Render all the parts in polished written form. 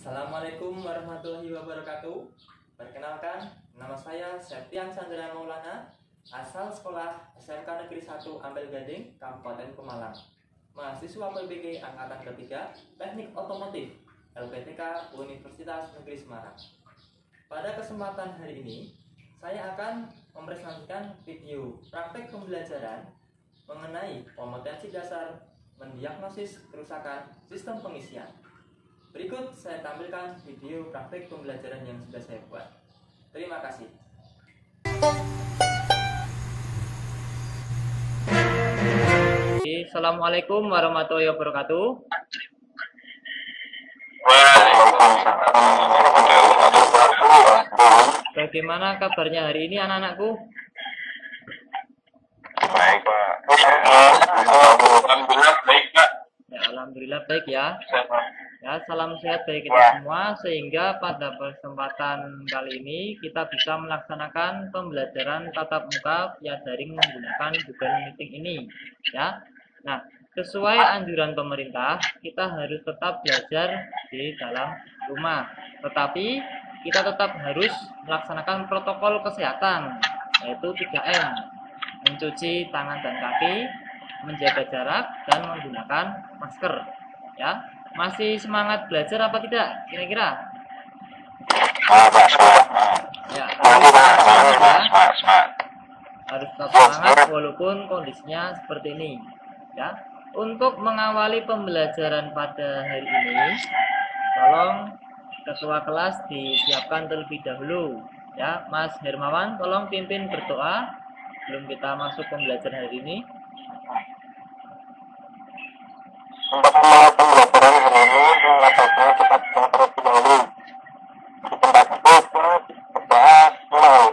Assalamualaikum warahmatullahi wabarakatuh. Perkenalkan, nama saya Septian Sandra Maulana, asal sekolah SMK Negeri 1 Ampel Gading, Kabupaten Pemalang. Mahasiswa PBG Angkatan Ketiga, Teknik Otomotif, LPTK Universitas Negeri Semarang. Pada kesempatan hari ini, saya akan mempresentasikan video praktek pembelajaran mengenai kompetensi dasar mendiagnosis kerusakan sistem pengisian. Berikut saya tampilkan video praktik pembelajaran yang sudah saya buat. Terima kasih. Assalamualaikum warahmatullahi wabarakatuh. Bagaimana kabarnya hari ini anak-anakku? Baik, Pak. Alhamdulillah baik, Pak. Ya, alhamdulillah baik ya. Ya, salam sehat bagi kita semua, sehingga pada kesempatan kali ini kita bisa melaksanakan pembelajaran tatap muka via daring menggunakan Google Meeting ini. Ya, nah sesuai anjuran pemerintah, kita harus tetap belajar di dalam rumah. Tetapi kita tetap harus melaksanakan protokol kesehatan, yaitu 3M, mencuci tangan dan kaki, menjaga jarak, dan menggunakan masker. Ya. Masih semangat belajar apa tidak? Kira-kira? Ya, harus tetap semangat walaupun kondisinya seperti ini. Ya, untuk mengawali pembelajaran pada hari ini, tolong ketua kelas disiapkan terlebih dahulu. Ya, Mas Hermawan, tolong pimpin berdoa sebelum kita masuk pembelajaran hari ini. Untuk memulai pembelajaran hari ini, laptopnya kita buka terlebih dahulu. Di tempat itu berdoa mulai.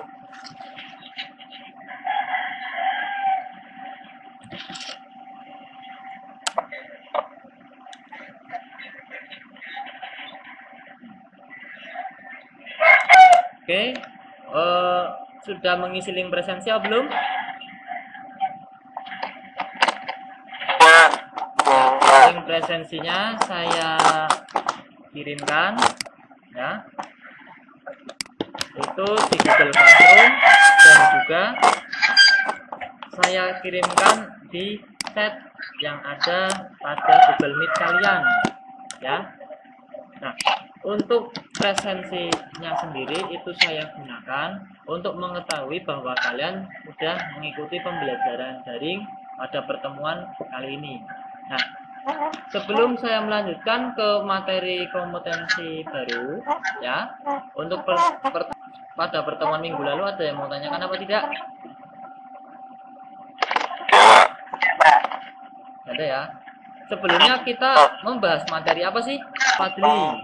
Oke, sudah mengisi link presensi belum? Link presensinya saya kirimkan, ya, itu di Google Classroom, dan juga saya kirimkan di chat yang ada pada Google Meet kalian, ya. Nah, untuk presensinya sendiri itu saya gunakan untuk mengetahui bahwa kalian sudah mengikuti pembelajaran daring pada pertemuan kali ini. Nah, sebelum saya melanjutkan ke materi kompetensi baru, ya, untuk pada pertemuan minggu lalu ada yang mau tanyakan apa tidak? Ada ya. Sebelumnya kita membahas materi apa sih, Fadli?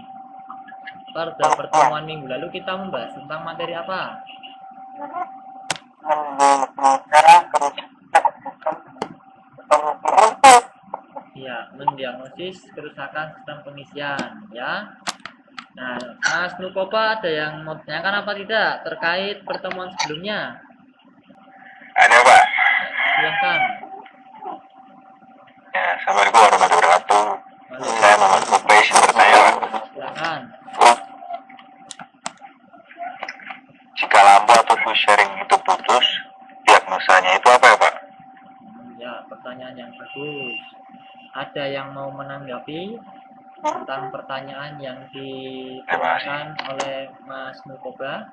Pada pertemuan minggu lalu kita membahas tentang materi apa? Ya, mendiagnosis kerusakan sistem pengisian, ya. Nah, Mas Nukopa ada yang mau tanyakan apa tidak terkait pertemuan sebelumnya? Ada, Pak. Silakan. Ya, Assalamualaikum warahmatullahi wabarakatuh. Saya Muhammad Muklis bertanya, Pak. Silakan. Jika lampu atau sharing itu putus, diagnosanya itu apa ya, Pak? Ya, pertanyaan yang bagus. Ada yang mau menanggapi tentang pertanyaan yang ditanyakan oleh Mas Nukoba?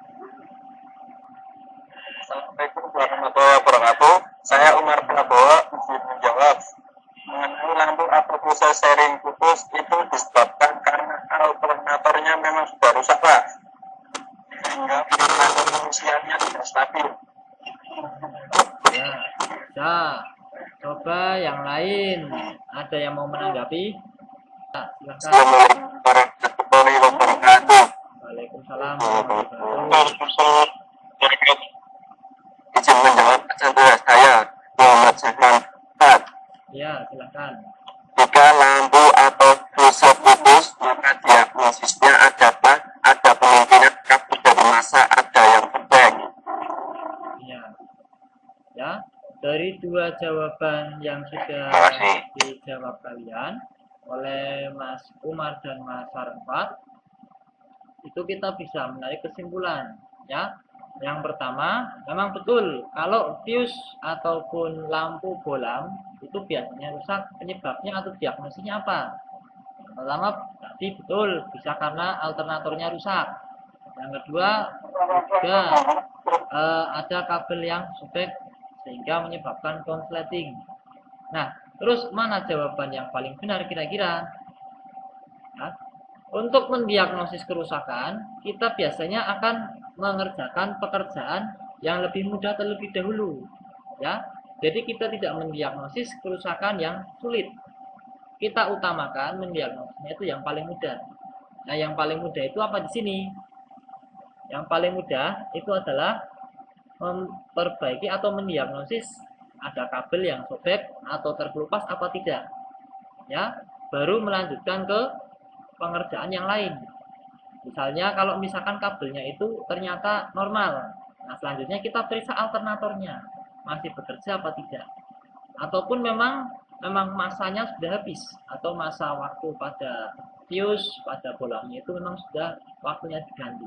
Assalamualaikum warahmatullahi wabarakatuh. Saya Umar Prabowo izin menjawab. Mengenai lampu atau pusat sharing putus itu disebabkan karena alternatornya memang sudah rusak, Pak. Sehingga pengisiannya tidak stabil. Ya, ya. Coba yang lain. Ada yang mau menanggapi? Ya, silakan. Assalamualaikum warahmatullahi wabarakatuh. Waalaikumsalam warahmatullahi wabarakatuh. Izin menjawab pertanyaan saya, Muhammad Zahran. Ya, silakan. Jika lampu atau fuse putus, maka diagnosisnya adalah ada kemungkinan kabel dari masa ada yang pendek. Ya, ya. Dari dua jawaban yang sudah dijawab kalian oleh Mas Umar dan Mas Sarfat, itu kita bisa menarik kesimpulan, ya. Yang pertama, memang betul kalau fuse ataupun lampu bohlam itu biasanya rusak, penyebabnya atau diagnosisnya apa? Pertama, tadi betul bisa karena alternatornya rusak. Yang kedua, juga ada kabel yang sobek sehingga menyebabkan konsleting. Nah, terus mana jawaban yang paling benar kira-kira? Nah, untuk mendiagnosis kerusakan, kita biasanya akan mengerjakan pekerjaan yang lebih mudah terlebih dahulu, ya. Jadi kita tidak mendiagnosis kerusakan yang sulit. Kita utamakan mendiagnosisnya itu yang paling mudah. Nah, yang paling mudah itu apa di sini? Yang paling mudah itu adalah memperbaiki atau mendiagnosis ada kabel yang sobek atau terkelupas apa tidak. Ya, baru melanjutkan ke pengerjaan yang lain. Misalnya kalau misalkan kabelnya itu ternyata normal. Nah, selanjutnya kita periksa alternatornya. Masih bekerja apa tidak. Ataupun memang masanya sudah habis atau masa waktu pada fuse pada bohlamnya itu memang sudah waktunya diganti,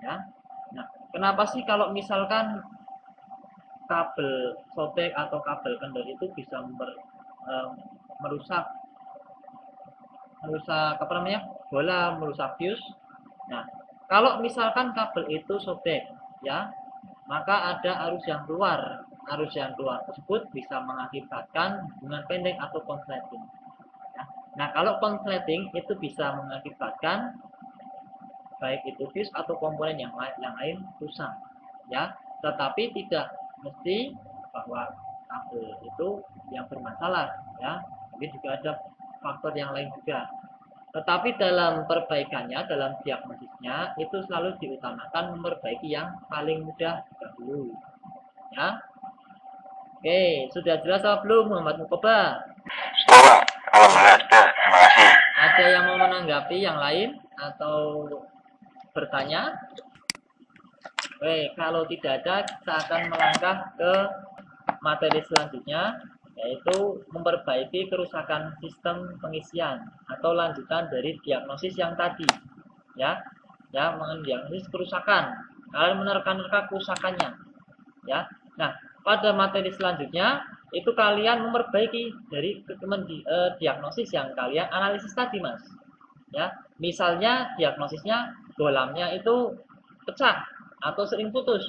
ya. Nah, kenapa sih kalau misalkan kabel sobek atau kabel kendor itu bisa merusak apa namanya, bohlam, merusak fuse? Nah, kalau misalkan kabel itu sobek, ya, maka ada arus yang keluar. Arus yang keluar tersebut bisa mengakibatkan hubungan pendek atau konsleting. Nah, kalau konsleting itu bisa mengakibatkan baik itu fuse atau komponen yang lain rusak, ya. Tetapi tidak mesti bahwa kabel itu yang bermasalah, ya. Tapi juga ada faktor yang lain juga. Tetapi dalam perbaikannya, dalam diagnosisnya itu selalu diutamakan memperbaiki yang paling mudah dahulu, ya. Oke, sudah jelas apa belum Muhammad Mukoba? Sudah, alhamdulillah sudah. Terima kasih. Ada yang mau menanggapi yang lain atau bertanya? Oke, kalau tidak ada, kita akan melangkah ke materi selanjutnya, yaitu memperbaiki kerusakan sistem pengisian atau lanjutan dari diagnosis yang tadi, ya. Ya, mendiagnosis kerusakan. Kalian menerka-nerka kerusakannya, ya. Nah, pada materi selanjutnya itu kalian memperbaiki dari diagnosis yang kalian analisis tadi, Mas. Ya, misalnya diagnosisnya bohlamnya itu pecah atau sering putus.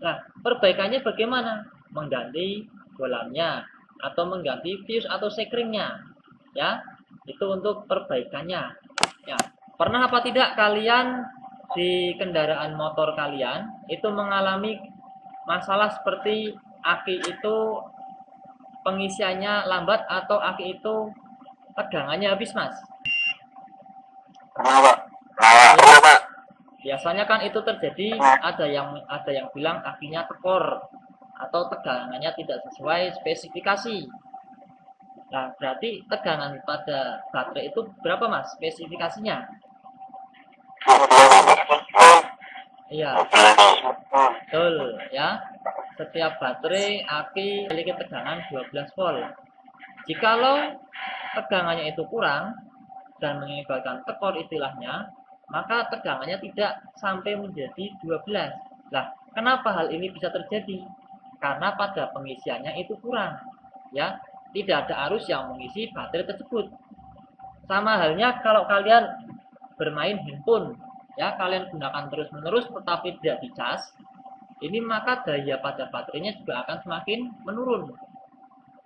Nah, perbaikannya bagaimana? Mengganti bohlamnya atau mengganti fuse atau sekringnya. Ya, itu untuk perbaikannya. Ya, pernah apa tidak kalian di kendaraan motor kalian itu mengalami masalah seperti aki itu pengisiannya lambat atau aki itu tegangannya habis, Mas? Kenapa? Kenapa? Biasanya kan itu terjadi, ada yang bilang akinya tekor atau tegangannya tidak sesuai spesifikasi. Nah, berarti tegangan pada baterai itu berapa, Mas, spesifikasinya? Iya, betul, ya. Setiap baterai aki memiliki tegangan 12 volt. Jikalau tegangannya itu kurang dan mengakibatkan tekor istilahnya, maka tegangannya tidak sampai menjadi 12. Nah, kenapa hal ini bisa terjadi? Karena pada pengisiannya itu kurang, ya. Tidak ada arus yang mengisi baterai tersebut. Sama halnya kalau kalian bermain handphone, ya, kalian gunakan terus-menerus tetapi tidak dicas, ini maka daya pada baterainya juga akan semakin menurun.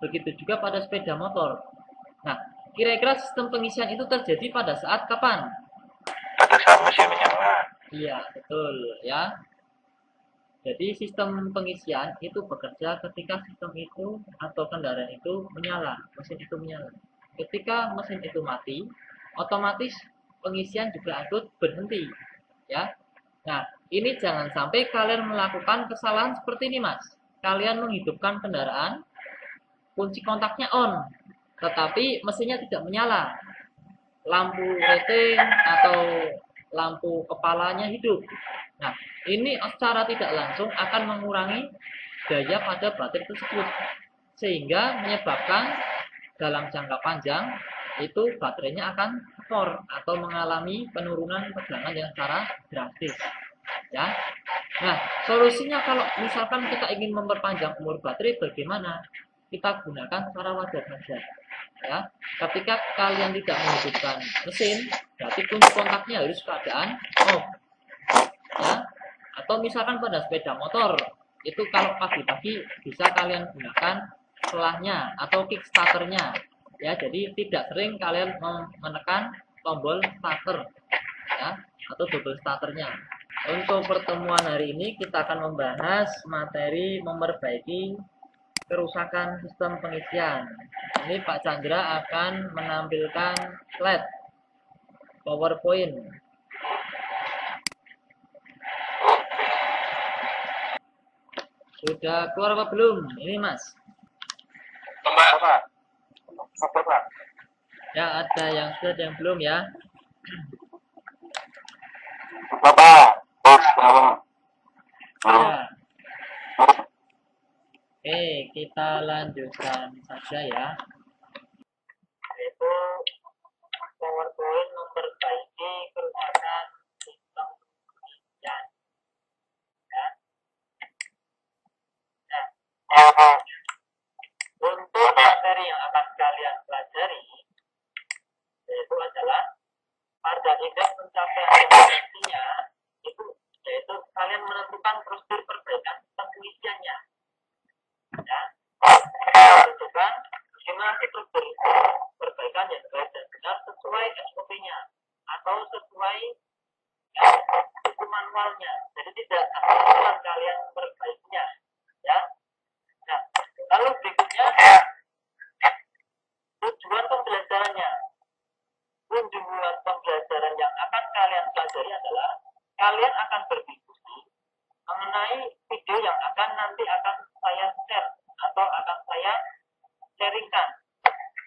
Begitu juga pada sepeda motor. Nah, kira-kira sistem pengisian itu terjadi pada saat kapan? Pada saat mesin menyala. Iya, betul, ya. Jadi sistem pengisian itu bekerja ketika sistem itu atau kendaraan itu menyala, mesin itu menyala. Ketika mesin itu mati, otomatis pengisian juga ikut berhenti, ya. Nah, ini jangan sampai kalian melakukan kesalahan seperti ini, Mas. Kalian menghidupkan kendaraan, kunci kontaknya on, tetapi mesinnya tidak menyala. Lampu rating atau lampu kepalanya hidup. Nah, ini secara tidak langsung akan mengurangi daya pada baterai tersebut, sehingga menyebabkan dalam jangka panjang itu baterainya akan skor atau mengalami penurunan tegangan yang secara drastis. Ya. Nah, solusinya kalau misalkan kita ingin memperpanjang umur baterai bagaimana? Kita gunakan cara wajar saja. Ya, ketika kalian tidak menghidupkan mesin, berarti kunci kontaknya harus keadaan off. Ya, atau misalkan pada sepeda motor, itu kalau pagi-pagi bisa kalian gunakan selahnya atau kickstarternya. Ya, jadi tidak sering kalian menekan tombol starter, ya, atau double starternya. Untuk pertemuan hari ini kita akan membahas materi memperbaiki kerusakan sistem pengisian. Ini Pak Chandra akan menampilkan slide PowerPoint. Sudah keluar apa belum? Ini Mas. Pak. Ya, ada yang sudah, ada yang belum ya. Bapak. Ya. Oke, kita lanjutkan saja ya. Yaitu PowerPoint memperbaiki kerusakan sistem pengisian. Ya. Nah, untuk materi yang akan kalian pelajari yaitu adalah pada indeks pencapaian efisiensinya itu yaitu kalian menentukan prosedur perbaikan sistem pengisiannya. Ya, tentukan bagaimana prosedur perbaikan yang baik dan benar sesuai SOP-nya atau sesuai buku manualnya. Jadi tidak asal-asalan kalian perbaikinya. Ya. Nah, lalu berikutnya tujuan pembelajarannya. Tujuan pembelajaran yang akan kalian pelajari adalah kalian akan berdiskusi mengenai video yang nanti akan saya share atau akan saya sharingkan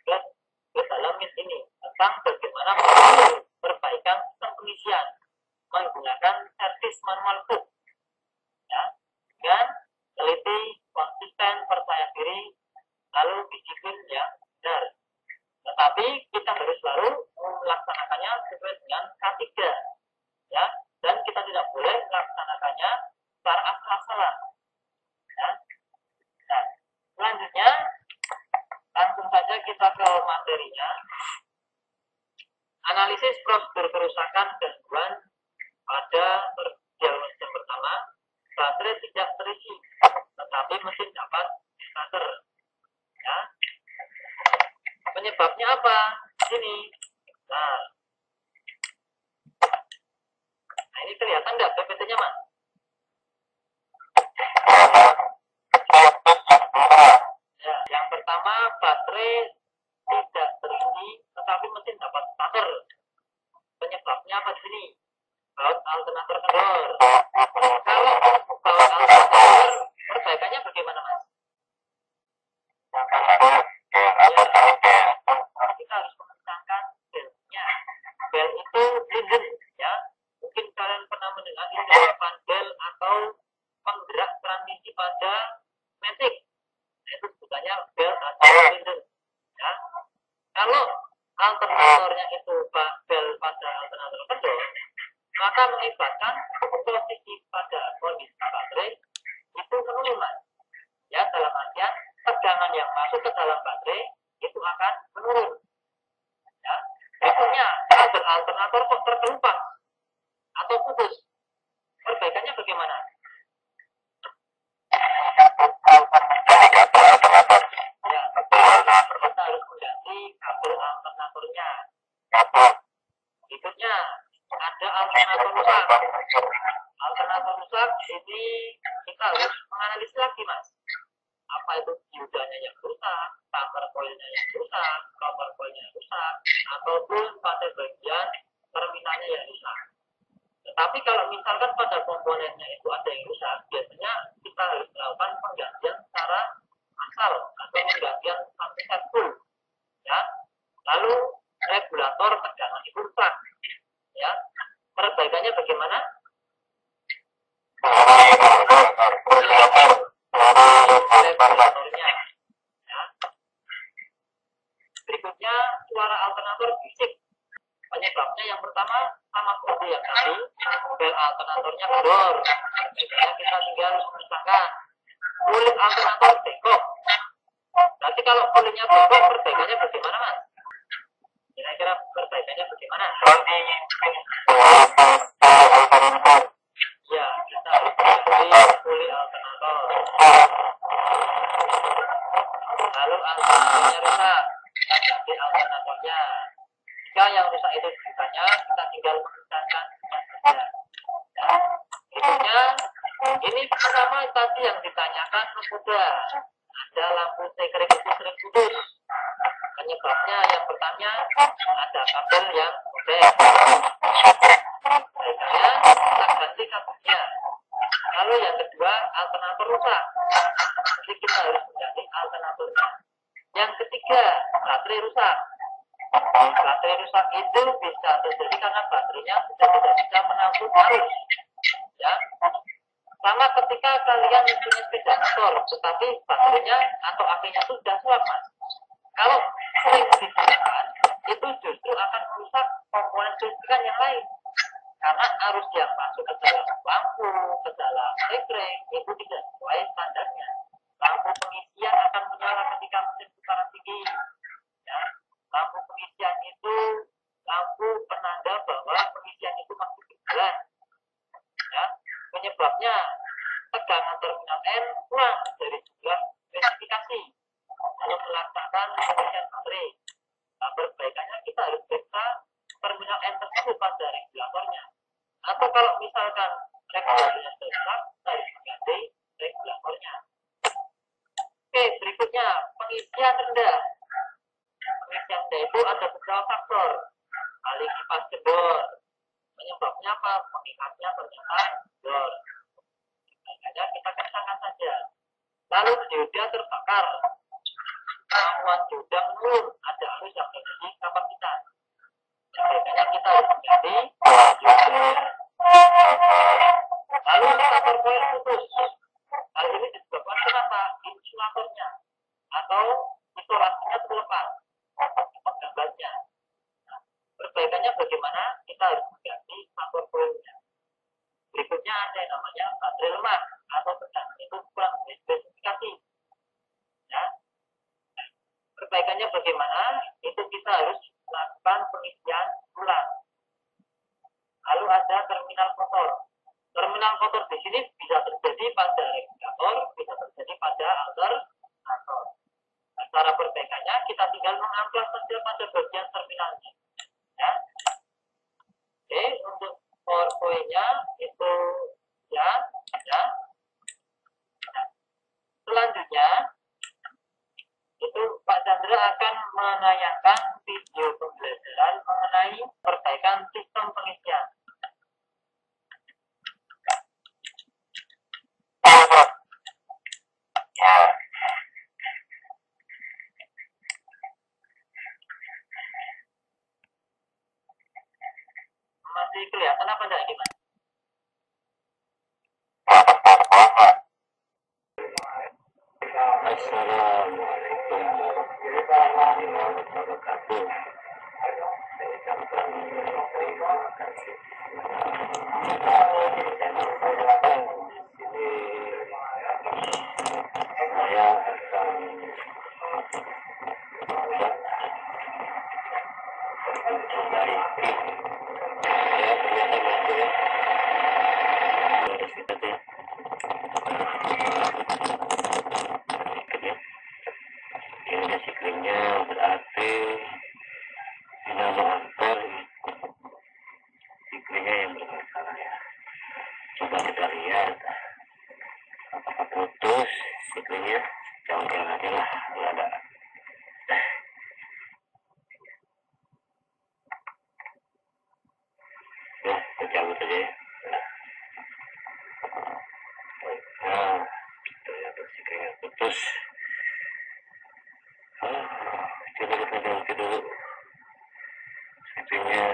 ke dalam Meet ini tentang bagaimana perbaikan sistem pengisian menggunakan servis manual book. Ya, dengan teliti, konsisten, percaya diri, lalu disiplin yang benar. Tetapi kita harus selalu melaksanakannya sesuai dengan K3. Ya, dan kita tidak boleh melaksanakannya secara asal-asalan. Ya. Nah, selanjutnya langsung saja kita ke materinya. Analisis prosedur kerusakan gangguan pada yang pertama, baterai tidak terisi, tetapi mesin dapat starter. Ya. Penyebabnya apa? Ini. Nah, ini kelihatan nggak PPT-nya, Mas? Ya, yang pertama baterai tidak terisi, tetapi mesin dapat starter. Penyebabnya apa di sini? Baut alternator kendor. Kalau baut alternator, perbaikannya bagaimana, Mas? Ya, kita harus mengencangkan belnya. Bel itu blinden, ya. Mungkin kalian pernah mendengar istilah bel atau penggerak transmisi pada matic. Itu sebutannya bel atau blinden. Ya. Kalau alternatornya itu bel pada alternator kendor, maka mengibatkan posisi pada kondisi baterai itu menurun, Mas. Ya, dalam artian tegangan yang masuk ke dalam baterai itu akan menurun. Ya, berikutnya kabel alternator kok terkelupas atau putus. Perbaikannya bagaimana? Ya, kita harus mengganti kabel alternatornya. Berikutnya ada alternator rusak. Alternator rusak ini kita harus menganalisis lagi, Mas. Apa itu diodanya yang rusak, tamper koilnya yang rusak, cover koilnya yang rusak, ataupun pada bagian terminalnya yang rusak. Tetapi kalau misalkan pada komponennya itu ada yang rusak, biasanya kita harus melakukan penggantian secara massal atau penggantian sampai full. Ya. Lalu regulator tegangan itu rusak. Ya. Perbaikannya bagaimana? Regulatornya. Ya. Berikutnya suara alternator bisik. Penyebabnya yang pertama sama seperti yang tadi, bel alternatornya kendor. Biasanya kita tinggal memisahkan. Kulit alternator bengkok. Berarti kalau kulitnya bengkok, perbaikannya bagaimana, Mas? Kira-kira perbaikannya bagaimana? Ya, kita harus ganti kulit alternator. Lalu alternatornya rusak, kita ganti alternatornya. Jika yang rusak itu bukannya, kita tinggal memisahkan saja. Ya. Berikutnya, ini pertama tadi yang ditanyakan mudah. Ada lampu sekring itu sering putus. Penyebabnya yang pertama ada kabel yang robek. Biasanya kita ganti kabelnya. Lalu yang kedua alternator rusak. Jadi kita harus mengganti alternatornya. Yang ketiga baterai rusak. Baterai rusak itu bisa terjadi karena baterainya sudah tidak bisa menampung arus. Ya, sama ketika kalian mempunyai sepeda motor, tetapi baterainya atau apinya sudah suap, Mas. Kalau sering digunakan, itu justru akan merusak komponen kelistrikan yang lain. Karena arus yang masuk ke dalam lampu, ke dalam sekring, itu tidak sesuai standarnya. Lampu pengisian akan menyala ketika mesin putaran tinggi. Ya, lampu pengisian itu lampu penanda bahwa pengisian itu masih berjalan. Ya, penyebabnya tegangan terminal N kurang dari jumlah spesifikasi lalu melaksanakan pengisian baterai. Nah, perbaikannya kita harus periksa terminal N tersebut pada regulatornya. Atau kalau misalkan regulatornya rusak, harus mengganti regulatornya. Oke, berikutnya pengisian rendah. Pengisian rendah itu ada beberapa faktor. Kali kipas kendor. Penyebabnya apa? Pengikatnya ternyata kendor. Makanya kita kencangkan saja. Lalu dioda terbakar. Kemampuan dioda menurun. Ada arus yang menjadi kapasitas. Biasanya kita harus mengganti diodanya. Lalu indikator koil putus. Hal ini disebabkan kenapa? Insulatornya atau isolasinya terlepas. Penggambarnya. Nah, perbaikannya bagaimana? Kita harus mengganti faktor koilnya. Berikutnya ada yang namanya baterai lemah atau tegangan itu kurang dari spesifikasi. Ya. Perbaikannya bagaimana? Itu kita harus lakukan pengisian ulang. Lalu ada terminal kotor. Terminal kotor di sini bisa terjadi pada regulator, bisa terjadi pada alternator. Nah, cara perbaikannya kita tinggal mengamplas saja pada bagian terminalnya. Ya. Oke, untuk PowerPoint-nya itu ya. Nah, selanjutnya itu Pak Chandra akan menayangkan video pembelajaran mengenai perbaikan sistem pengisian. Masih kelihatan apa enggak ini, Mas? Assalamualaikum warahmatullahi wabarakatuh. Saya ucapkan terima kasih. Di sini saya akan memperbaiki. Ya, ternyata masih harus kita ya. Ini siklinya berarti dinamo ampere siklinya yang bermasalah ya. Coba kita lihat apakah putus siklinya. Jauh-jauh aja lah, nggak ada. Ya, kita cabut aja ya. Nah, ternyata siklinya putus. Coba kita ganti dulu siklinya.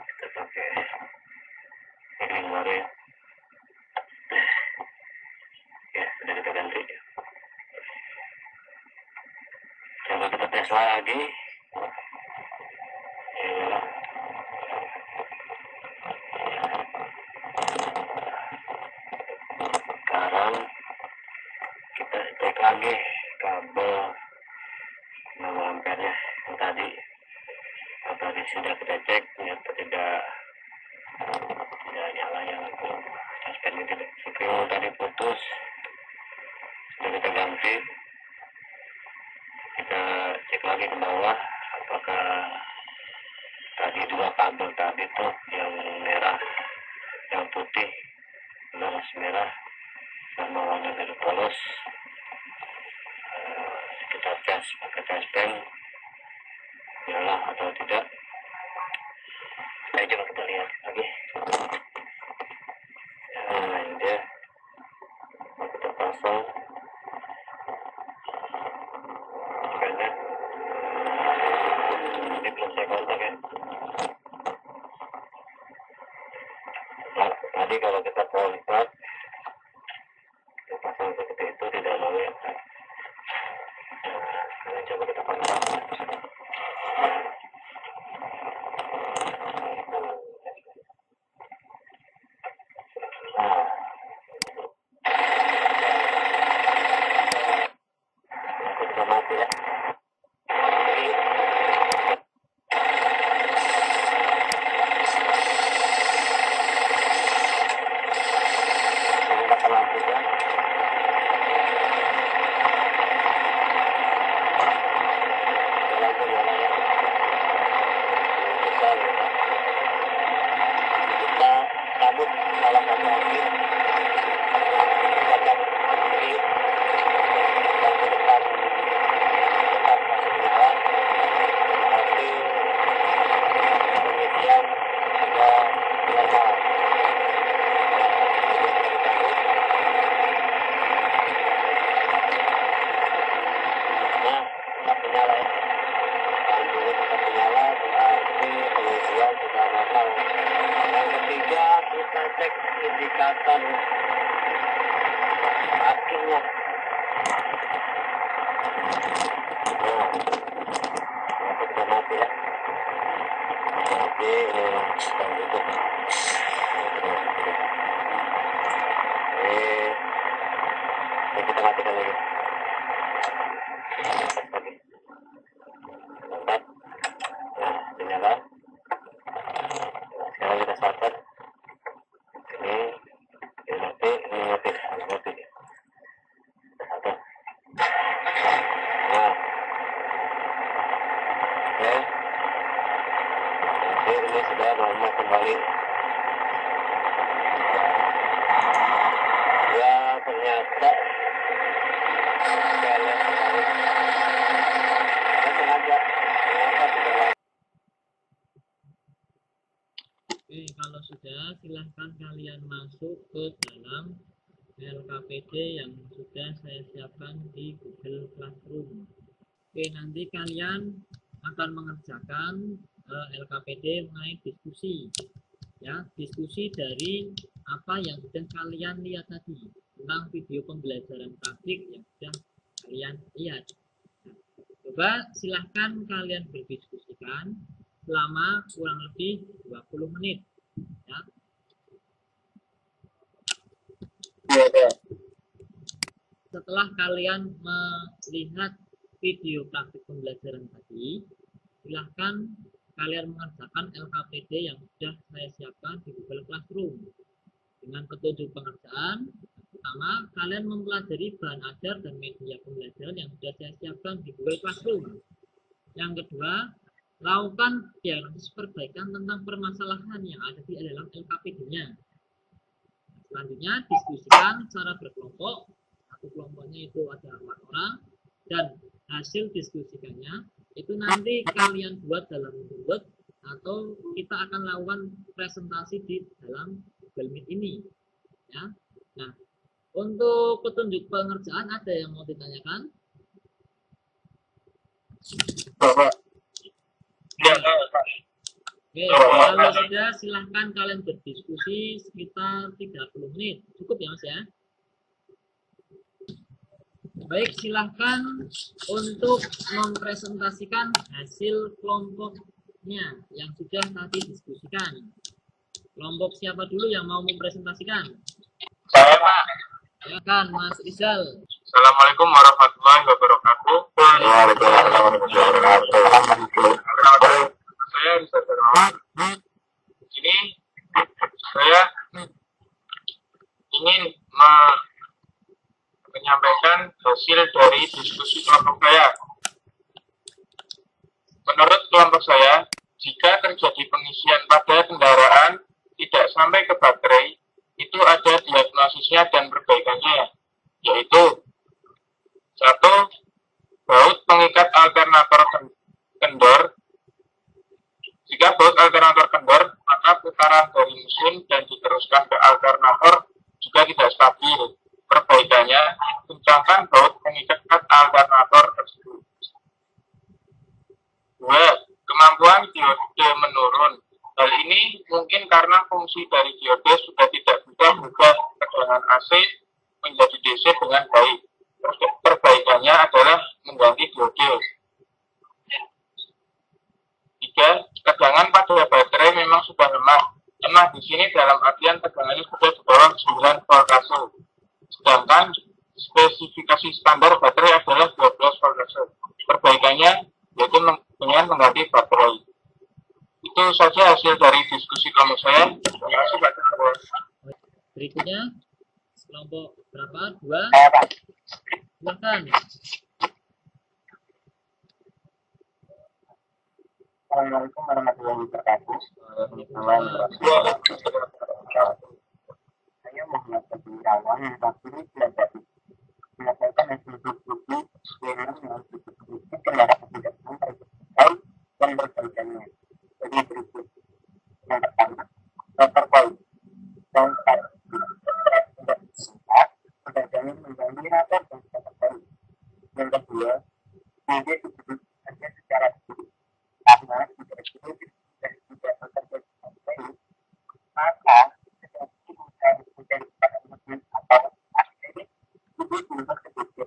Kita pakai sikling baru ya. Ya, sudah kita ganti. Coba kita tes lagi. lagi kabel 6 ampere yang tadi sudah kita cek, ternyata tidak nyala yang itu suspend itu. CPU tadi putus, sudah kita ganti. Kita cek lagi ke bawah apakah tadi 2 kabel tadi tuh yang merah, yang putih harus merah sama warna biru polos. Kita tes pakai tes pen nyala atau tidak. Ayo coba kita lihat lagi. Nah, ini dia. Kita pasang pennya. Ini belum saya kontak ya. Nah, tadi kalau kita kontak, kita pasang seperti itu tidak mau ya. Nah, ini coba kita kontak. Cek indikator akhirnya. Nah, kita mati ya. Mati tutup. Ini kita matikan lagi. Mantap. Nah, dinyala. Sekarang kita starter. Ini mati. Satu. Nah, oke. Ini sudah normal kembali. Ya, ternyata sengaja tidak. Oke, kalau sudah, silahkan kalian masuk ke dalam LKPD yang sudah saya siapkan di Google Classroom. Oke, nanti kalian akan mengerjakan LKPD mengenai diskusi. Ya, diskusi dari apa yang sudah kalian lihat tadi tentang video pembelajaran praktik yang sudah kalian lihat. Nah, coba silahkan kalian berdiskusikan selama kurang lebih 20 menit ya. Setelah kalian melihat video praktik pembelajaran tadi, silahkan kalian mengerjakan LKPD yang sudah saya siapkan di Google Classroom. Dengan petunjuk pengerjaan, pertama, kalian mempelajari bahan ajar dan media pembelajaran yang sudah saya siapkan di Google Classroom. Yang kedua, lakukan diagnosis perbaikan tentang permasalahan yang ada di dalam LKPD-nya. Selanjutnya, diskusikan secara berkelompok. Satu kelompoknya itu ada 4 orang, dan hasil diskusikannya itu nanti kalian buat dalam Word atau kita akan lakukan presentasi di dalam Google Meet ini. Ya. Nah, untuk petunjuk pengerjaan ada yang mau ditanyakan? Oke, kalau sudah silahkan kalian berdiskusi sekitar 30 menit. Cukup ya Mas ya? Baik, silahkan untuk mempresentasikan hasil kelompoknya yang sudah tadi diskusikan. Kelompok siapa dulu yang mau mempresentasikan? Saya, Pak. Silakan Mas Rizal. Assalamualaikum warahmatullahi wabarakatuh. Waalaikumsalam warahmatullahi wabarakatuh. Saya bisa Darmawan. Ini saya ingin menyampaikan hasil dari diskusi kelompok saya. Menurut kelompok saya, jika terjadi pengisian pada kendaraan tidak sampai ke baterai, itu ada diagnosisnya dan perbaikannya, yaitu 1. Baut pengikat alternator kendor. Jika baut alternator kendor, maka putaran dari mesin dan diteruskan ke alternator juga tidak stabil. Perbaikannya, kencangkan baut pengikat alternator tersebut. 2. Kemampuan diode menurun. Hal ini mungkin karena fungsi dari diode sudah tidak bisa berubah tegangan AC menjadi DC dengan baik. Perbaikannya adalah mengganti diode. 3. Tegangan pada baterai memang sudah lemah. Lemah di sini dalam artian tegangannya sudah di bawah 9 voltase. Sedangkan spesifikasi standar baterai adalah 12 voltase. Perbaikannya yaitu dengan mengganti baterai. Itu saja hasil dari diskusi kelompok saya. Terima kasih Pak Darmawan. Berikutnya kelompok berapa? 2. Silakan. Assalamualaikum warahmatullahi wabarakatuh. Saya Muhammad Fadli Irawan yang wakili belajar menyelesaikan hasil diskusi dengan diskusi kendaraan tidak sampai terkait dan berbaikannya. Jadi berikut. Yang pertama, terkait dan tidak disingkat, pedagangnya mengganti rapor dan terkait. Yang kedua, ide disebut saja secara dulu. Karena jika itu tidak bekerja dengan baik, maka seperti mencari pada mesin atau akhirnya itu belum terjadi.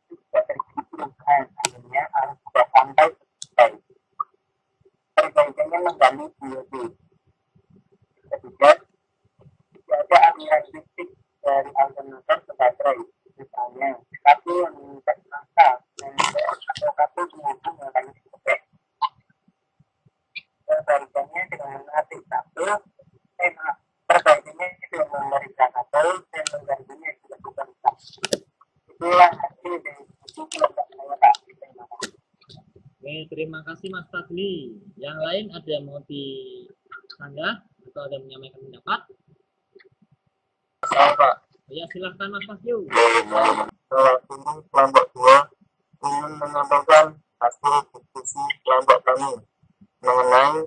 Tidak terjadi perubahan, akhirnya harus sudah sampai baik. Perbaikannya mengganti diode. Ketiga, tidak ada aliran listrik dari alternator ke baterai. Misalnya, kabel yang mengikat rangka atau kabel penghubung yang kami sebutkan. Perbaikannya dengan menarik kabel, perbaikannya dengan memeriksa kabel dan menggantinya juga bukan sah. Itulah hasil dari diskusi kelompok saya, Pak. Terima kasih. Oke, terima kasih Mas Fadli. Yang lain ada yang mau disanggah atau ada yang menyampaikan pendapat? Saya Pak. Ya, silahkan Mas Fadli. Ini kelompok 2 ingin menyampaikan hasil diskusi kelompok kami mengenai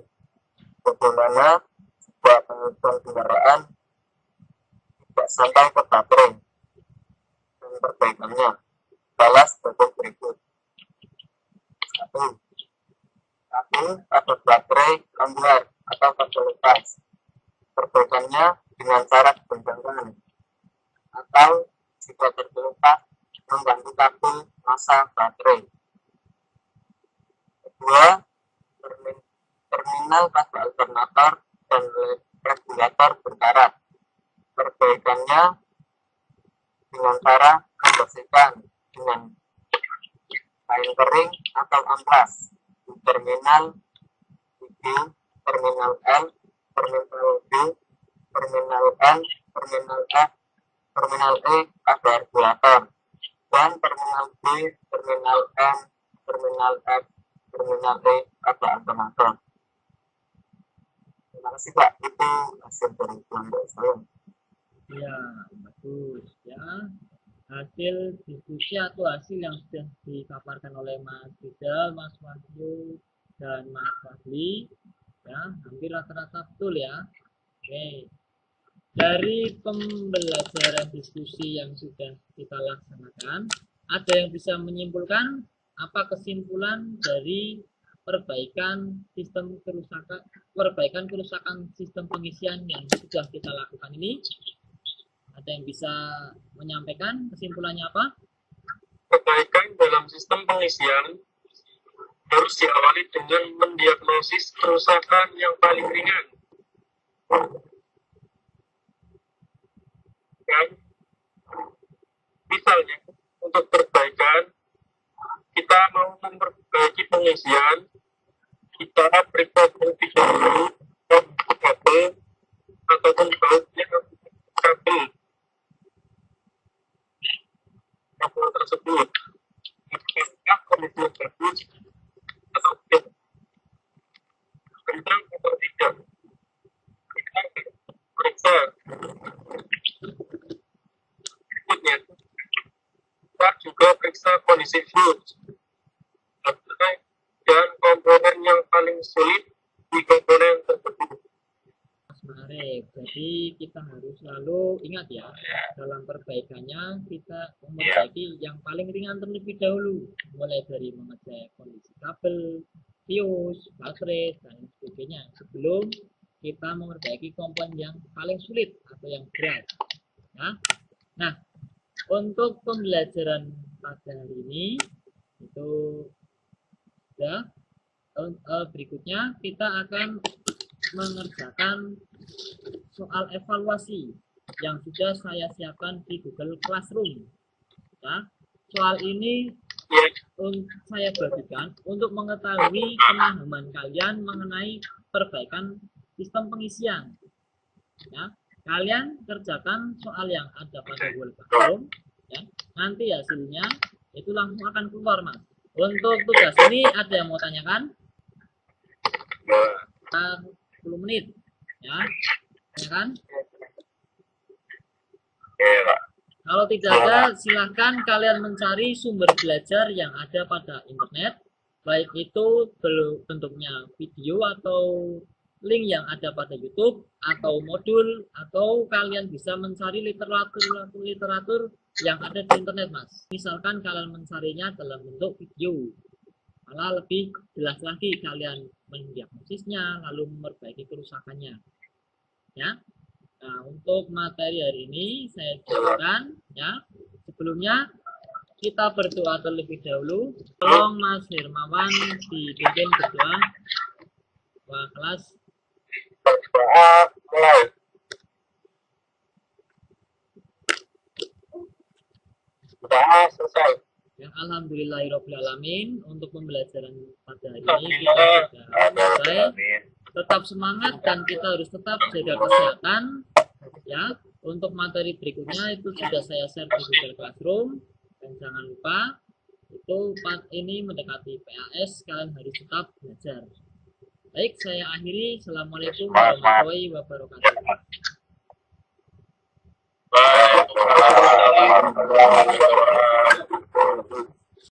bagaimana sebuah pengisian kendaraan tidak sampai ke baterai dan perbaikannya. Balas sebagai berikut. 1. Ada baterai lambat atau kabel lepas. Perbaikannya dengan cara dibentangkan atau jika terlepas mengganti kabel masa baterai. Kedua, terminal kabel alternator dan regulator berkarat. Perbaikannya dengan cara membersihkan dengan kain kering atau amplas di terminal B, terminal L, terminal B, terminal N, terminal F, terminal E pada regulator, dan terminal B, terminal M, terminal F, terminal E pada alternator. Terima kasih Pak, itu hasil dari kelompok saya. Ya, bagus ya. Hasil diskusi atau hasil yang sudah dipaparkan oleh Mas Rizal, Mas Wahyu, dan Mas Fadli, ya, hampir rata-rata betul ya. Oke. Dari pembelajaran diskusi yang sudah kita laksanakan, ada yang bisa menyimpulkan apa kesimpulan dari perbaikan kerusakan sistem pengisian yang sudah kita lakukan ini? Ada yang bisa menyampaikan kesimpulannya apa? Perbaikan dalam sistem pengisian harus diawali dengan mendiagnosis kerusakan yang paling ringan. Dan misalnya kondisi fuse. Dan komponen yang paling sulit di komponen tersebut. Menarik. Jadi kita harus selalu ingat ya, dalam perbaikannya kita memperbaiki yang paling ringan terlebih dahulu, mulai dari mengecek kondisi kabel, fuse, baterai, dan sebagainya sebelum kita memperbaiki komponen yang paling sulit atau yang berat. Ya. Nah, untuk pembelajaran pada hari ini itu sudah. Berikutnya kita akan mengerjakan soal evaluasi yang sudah saya siapkan di Google Classroom. Ya, soal ini saya bagikan untuk mengetahui pemahaman kalian mengenai perbaikan sistem pengisian. Ya, kalian kerjakan soal yang ada pada Google Classroom. Ya, nanti hasilnya itu langsung akan keluar, Mas. Untuk tugas ini ada yang mau tanyakan? 10 menit ya, kan? Kalau tidak ada, silahkan kalian mencari sumber belajar yang ada pada internet, baik itu bentuknya video atau link yang ada pada YouTube atau modul, atau kalian bisa mencari literatur yang ada di internet, Mas. Misalkan kalian mencarinya dalam bentuk video, malah lebih jelas lagi kalian mendiagnosisnya lalu memperbaiki kerusakannya ya. Nah, untuk materi hari ini saya jelaskan ya. Sebelumnya kita berdoa terlebih dahulu. Tolong Mas Hermawan dipimpin berdoa. Wah, kelas selesai. Ya, alhamdulillahirobbilalamin, untuk pembelajaran pada hari ini kita sudah selesai. Tetap semangat dan kita harus tetap jaga kesehatan ya. Untuk materi berikutnya itu sudah saya share di Google Classroom, dan jangan lupa itu ini mendekati PAS, kalian harus tetap belajar. Baik, saya akhiri. Assalamualaikum warahmatullahi wabarakatuh.